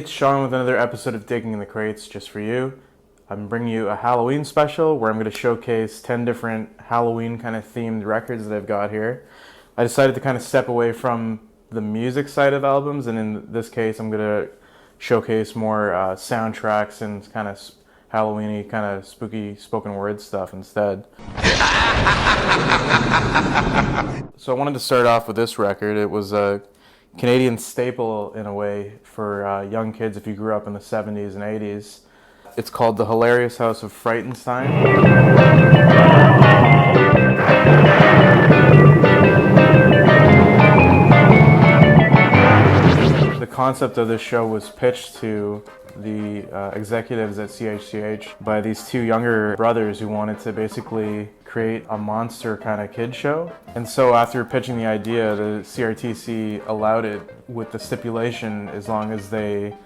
it's Sean with another episode of Digging in the Crates just for you. I'm bringing you a Halloween special where I'm going to showcase 10 different Halloween kind of themed records that I've got here. I decided to kind of step away from the music side of albums, and in this case I'm going to showcase more soundtracks and kind of Halloween-y, kind of spooky spoken word stuff instead. So I wanted to start off with this record. It was a Canadian staple in a way for young kids if you grew up in the 70s and 80s. It's called The Hilarious House of Frankenstein. The concept of this show was pitched to the executives at CHCH by these two younger brothers who wanted to basically create a monster kind of kid show. And so after pitching the idea, the CRTC allowed it with the stipulation as long as they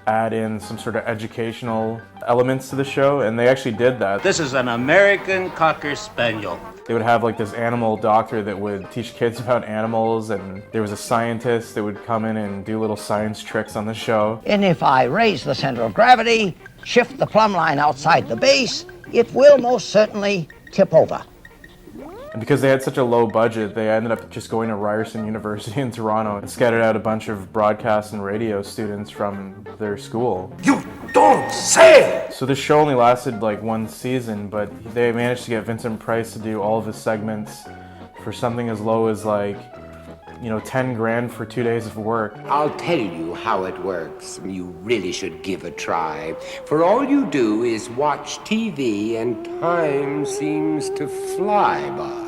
add in some sort of educational elements to the show, and they actually did that. This is an American Cocker Spaniel. They would have like this animal doctor that would teach kids about animals, and there was a scientist that would come in and do little science tricks on the show. And if I raise the center of gravity, shift the plumb line outside the base, it will most certainly tip over. And because they had such a low budget, they ended up just going to Ryerson University in Toronto and scattered out a bunch of broadcast and radio students from their school. You don't say! So this show only lasted like one season, but they managed to get Vincent Price to do all of his segments for something as low as like, 10 grand for 2 days of work. I'll tell you how it works. You really should give a try. For all you do is watch TV and time seems to fly by.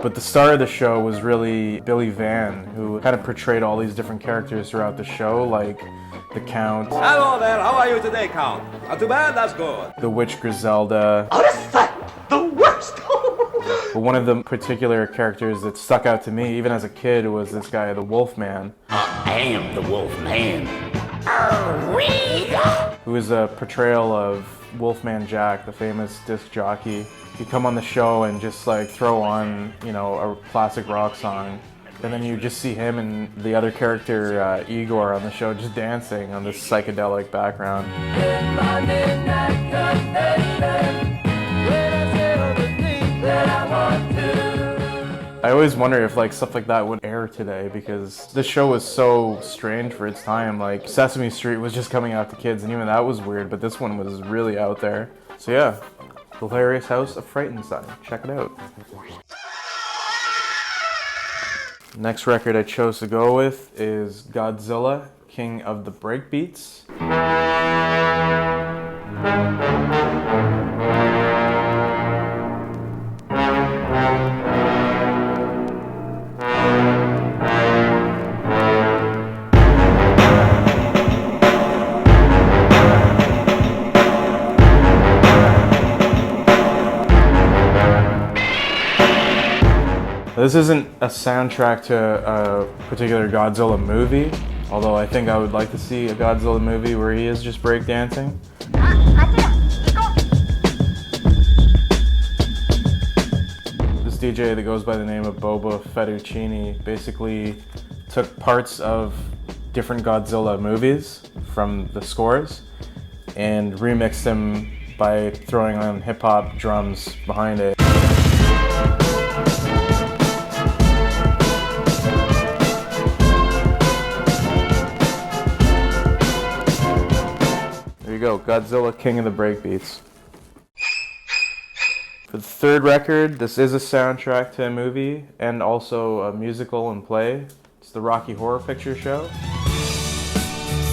But the star of the show was really Billy Van, who kind of portrayed all these different characters throughout the show, like the Count. Hello there, how are you today, Count? Not too bad, that's good. The Witch Griselda. Oh, that's the worst! But one of the particular characters that stuck out to me, even as a kid, was this guy, the Wolfman. I am the Wolfman. Who is a portrayal of Wolfman Jack, the famous disc jockey. He'd come on the show and just like throw on, a classic rock song. And then you just see him and the other character, Igor, on the show just dancing on this psychedelic background. I always wonder if stuff like that would air today, because this show was so strange for its time. Like Sesame Street was just coming out to kids, and even that was weird, but this one was really out there. So yeah, The Hilarious House of Frankenstein. Check it out. Next record I chose to go with is Godzilla, King of the Breakbeats. This isn't a soundtrack to a particular Godzilla movie, although I think I would like to see a Godzilla movie where he is just breakdancing. This DJ that goes by the name of Boba Fettuccine basically took parts of different Godzilla movies from the scores and remixed them by throwing on hip-hop drums behind it. There you go, Godzilla, King of the Breakbeats. For the third record, this is a soundtrack to a movie and also a musical and play. It's the Rocky Horror Picture Show.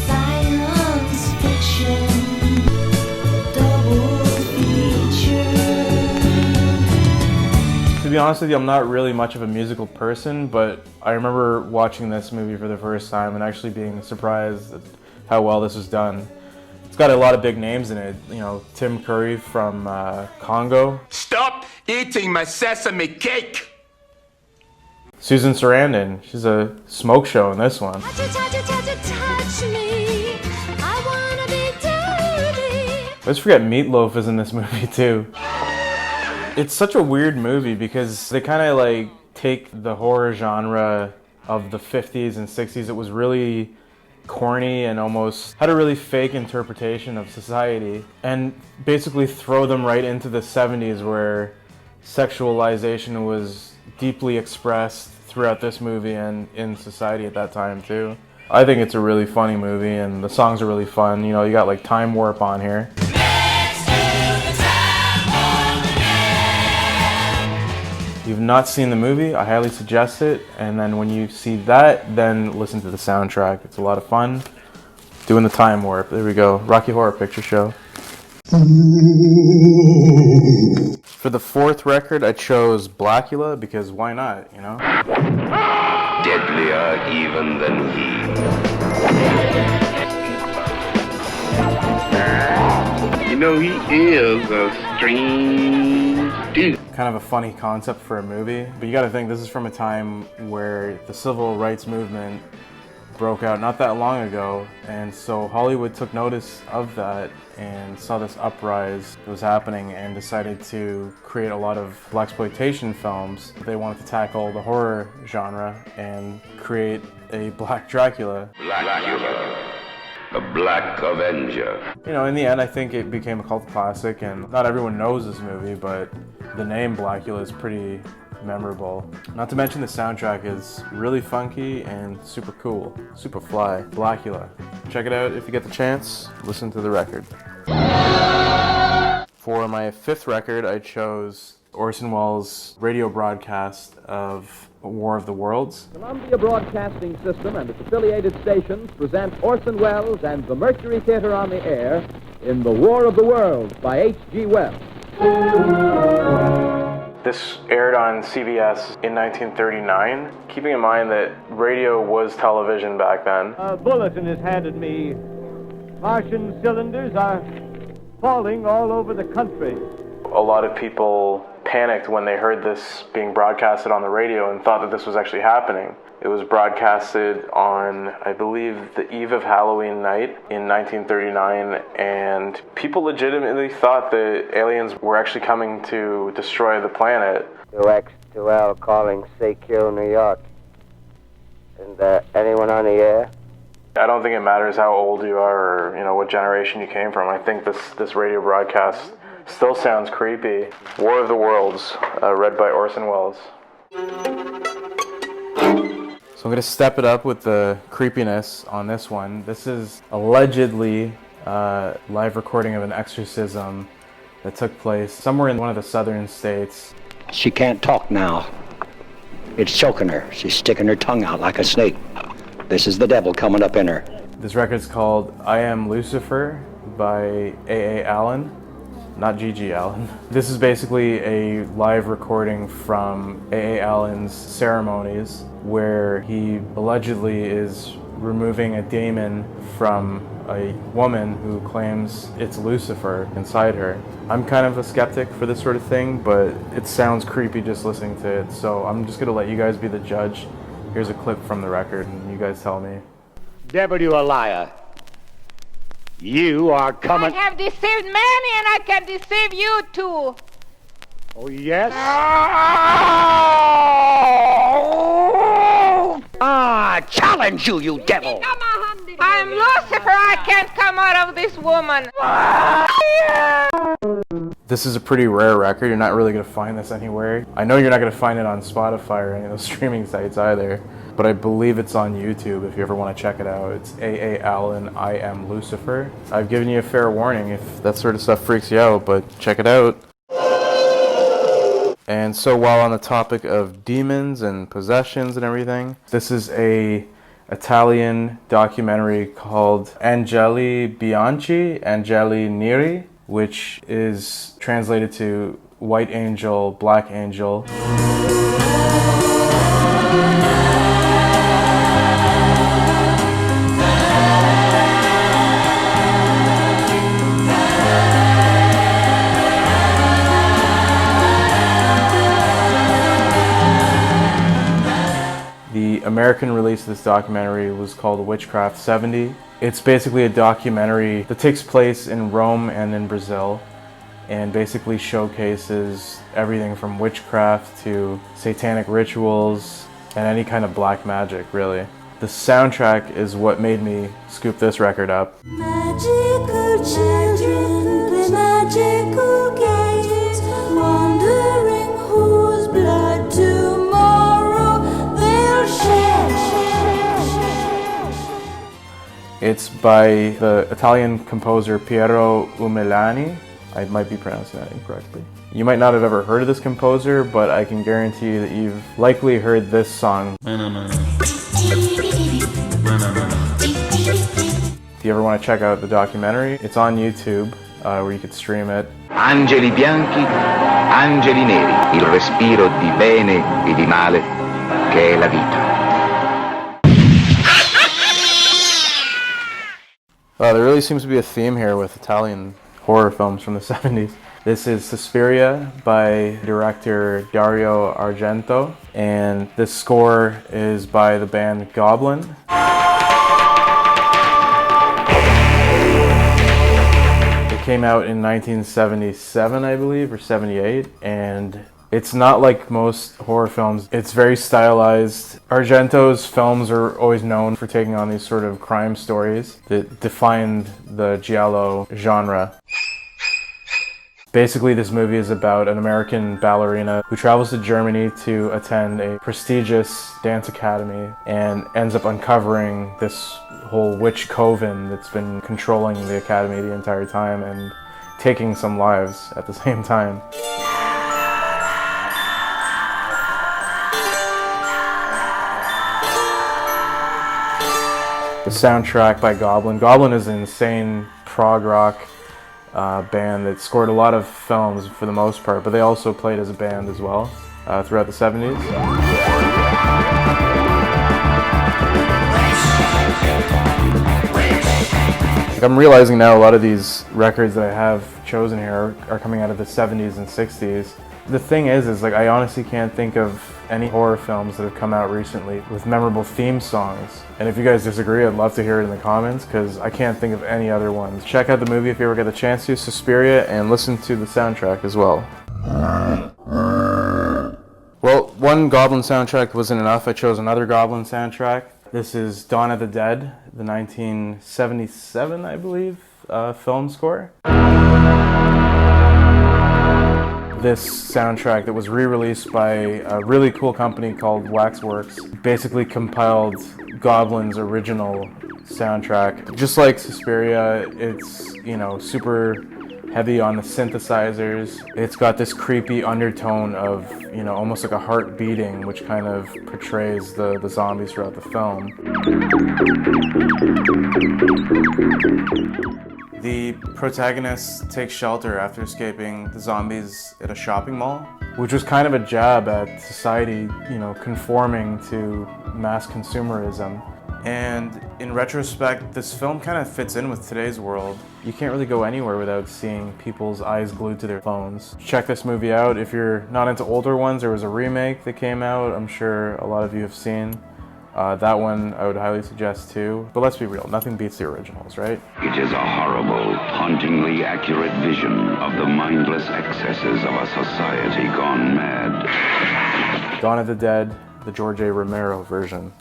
Science fiction, double feature. To be honest with you, I'm not really much of a musical person, but I remember watching this movie for the first time and actually being surprised at how well this was done. It's got a lot of big names in it. Tim Curry from Congo. Stop eating my sesame cake! Susan Sarandon, she's a smoke show in this one. Touch me. I wanna be dirty. Let's forget Meatloaf is in this movie too. It's such a weird movie because they kind of take the horror genre of the 50s and 60s. It was really corny and almost had a really fake interpretation of society, and basically throw them right into the 70s where sexualization was deeply expressed throughout this movie and in society at that time too. I think it's a really funny movie and the songs are really fun. You know, you got like Time Warp on here. If you've not seen the movie, I highly suggest it. And then when you see that, then listen to the soundtrack. It's a lot of fun. Doing the Time Warp. There we go. Rocky Horror Picture Show. For the fourth record, I chose Blacula because why not, you know? Deadlier even than he. You know, he is a strange dude. Kind of a funny concept for a movie, but you gotta think this is from a time where the civil rights movement broke out not that long ago, and so Hollywood took notice of that and saw this uprise that was happening and decided to create a lot of blaxploitation films. They wanted to tackle the horror genre and create a Black Dracula. Blacula, the Black Avenger. You know, in the end, I think it became a cult classic, and not everyone knows this movie, but the name Blacula is pretty memorable. Not to mention the soundtrack is really funky and super cool, super fly. Blacula. Check it out if you get the chance. Listen to the record. For my fifth record, I chose Orson Welles' radio broadcast of War of the Worlds. Columbia Broadcasting System and its affiliated stations present Orson Welles and the Mercury Theater on the air in The War of the Worlds by H.G. Wells. This aired on CBS in 1939, keeping in mind that radio was television back then. A bulletin is handed me. Martian cylinders are falling all over the country. A lot of people panicked when they heard this being broadcasted on the radio and thought that this was actually happening. It was broadcasted on, I believe, the eve of Halloween night in 1939, and people legitimately thought that aliens were actually coming to destroy the planet. 2X2L calling CQ, New York. Is there anyone on the air? I don't think it matters how old you are or, you know, what generation you came from. I think this radio broadcast still sounds creepy. War of the Worlds, read by Orson Welles. So I'm going to step it up with the creepiness on this one. This is allegedly a live recording of an exorcism that took place somewhere in one of the southern states. She can't talk now. It's choking her. She's sticking her tongue out like a snake. This is the devil coming up in her. This record's called I Am Lucifer by A.A. Allen. Not G.G. Allen. This is basically a live recording from A.A. Allen's ceremonies where he allegedly is removing a demon from a woman who claims it's Lucifer inside her. I'm kind of a skeptic for this sort of thing, but it sounds creepy just listening to it, so I'm just gonna let you guys be the judge. Here's a clip from the record, and you guys tell me. Devil, you a liar. You are coming. I have deceived many, and I can deceive you too. Oh, yes? Challenge you, you devil. I'm Lucifer. I can't come out of this woman. This is a pretty rare record. You're not really going to find this anywhere. I know you're not going to find it on Spotify or any of those streaming sites either, but I believe it's on YouTube if you ever want to check it out. It's A.A. Allen, I Am Lucifer. I've given you a fair warning if that sort of stuff freaks you out, but check it out. And so while on the topic of demons and possessions and everything, this is a Italian documentary called Angeli Bianchi, Angeli Neri, which is translated to White Angel, Black Angel. The American release of this documentary was called Witchcraft 70. It's basically a documentary that takes place in Rome and in Brazil and basically showcases everything from witchcraft to satanic rituals and any kind of black magic, really. The soundtrack is what made me scoop this record up. Magical children play magical games, wondering whose blood tomorrow they'll shed. It's by the Italian composer Piero Umiliani. I might be pronouncing that incorrectly. You might not have ever heard of this composer, but I can guarantee you that you've likely heard this song. If you ever want to check out the documentary, it's on YouTube, where you could stream it. Angeli bianchi, angeli neri, il respiro di bene e di male che è la vita. There really seems to be a theme here with Italian horror films from the 70s. This is Suspiria by director Dario Argento, and this score is by the band Goblin. It came out in 1977, I believe, or 78, and it's not like most horror films. It's very stylized. Argento's films are always known for taking on these sort of crime stories that defined the giallo genre. Basically, this movie is about an American ballerina who travels to Germany to attend a prestigious dance academy and ends up uncovering this whole witch coven that's been controlling the academy the entire time and taking some lives at the same time. The soundtrack by Goblin. Goblin is an insane prog rock band that scored a lot of films for the most part, but they also played as a band as well throughout the 70s. I'm realizing now a lot of these records that I have chosen here are coming out of the 70s and 60s. The thing is like I honestly can't think of any horror films that have come out recently with memorable theme songs. And if you guys disagree, I'd love to hear it in the comments because I can't think of any other ones. Check out the movie if you ever get the chance to, Suspiria, and listen to the soundtrack as well. Well, one Goblin soundtrack wasn't enough. I chose another Goblin soundtrack. This is Dawn of the Dead, the 1977, I believe, film score. This soundtrack that was re-released by a really cool company called Waxworks basically compiled Goblin's original soundtrack. Just like Suspiria, it's, super heavy on the synthesizers. It's got this creepy undertone of, almost like a heart beating, which kind of portrays the zombies throughout the film. The protagonist takes shelter after escaping the zombies at a shopping mall, which was kind of a jab at society, conforming to mass consumerism. And in retrospect, this film kind of fits in with today's world. You can't really go anywhere without seeing people's eyes glued to their phones. Check this movie out. If you're not into older ones, there was a remake that came out, I'm sure a lot of you have seen. That one I would highly suggest too. But let's be real, nothing beats the originals, right? It is a horrible, hauntingly accurate vision of the mindless excesses of a society gone mad. Dawn of the Dead, the George A. Romero version.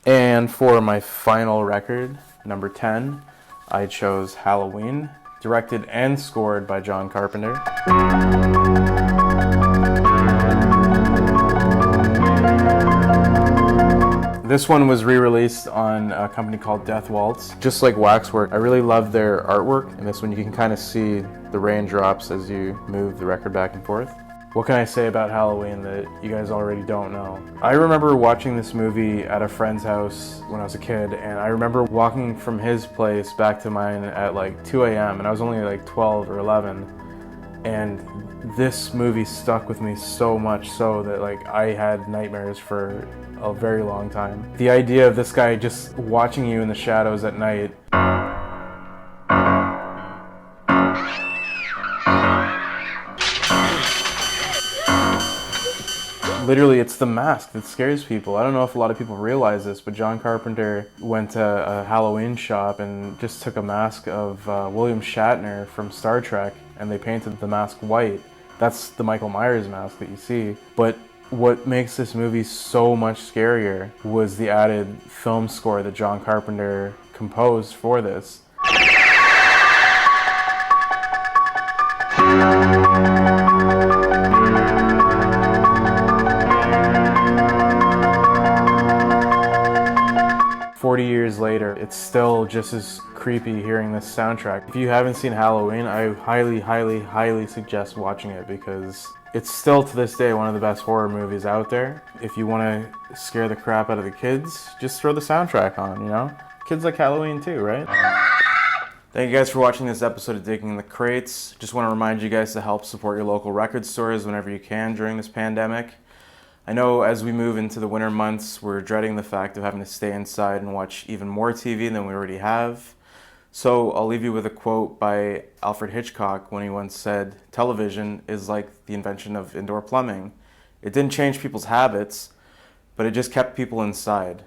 And for my final record, number 10, I chose Halloween, directed and scored by John Carpenter. This one was re-released on a company called Death Waltz. Just like Waxwork, I really love their artwork. In this one, you can kind of see the raindrops as you move the record back and forth. What can I say about Halloween that you guys already don't know? I remember watching this movie at a friend's house when I was a kid, and I remember walking from his place back to mine at like 2 a.m. and I was only like 12 or 11. And this movie stuck with me so much so that like I had nightmares for a very long time. The idea of this guy just watching you in the shadows at night. Literally, it's the mask that scares people. I don't know if a lot of people realize this, but John Carpenter went to a Halloween shop and just took a mask of William Shatner from Star Trek, and they painted the mask white. That's the Michael Myers mask that you see. But what makes this movie so much scarier was the added film score that John Carpenter composed for this. Years later, it's still just as creepy hearing this soundtrack. If you haven't seen Halloween, I highly suggest watching it because it's still to this day one of the best horror movies out there. If you want to scare the crap out of the kids, just throw the soundtrack on, you know? Kids like Halloween too, right? Thank you guys for watching this episode of Digging the Crates. Just want to remind you guys to help support your local record stores whenever you can during this pandemic. I know as we move into the winter months, we're dreading the fact of having to stay inside and watch even more TV than we already have. So I'll leave you with a quote by Alfred Hitchcock when he once said, "Television is like the invention of indoor plumbing. It didn't change people's habits, but it just kept people inside."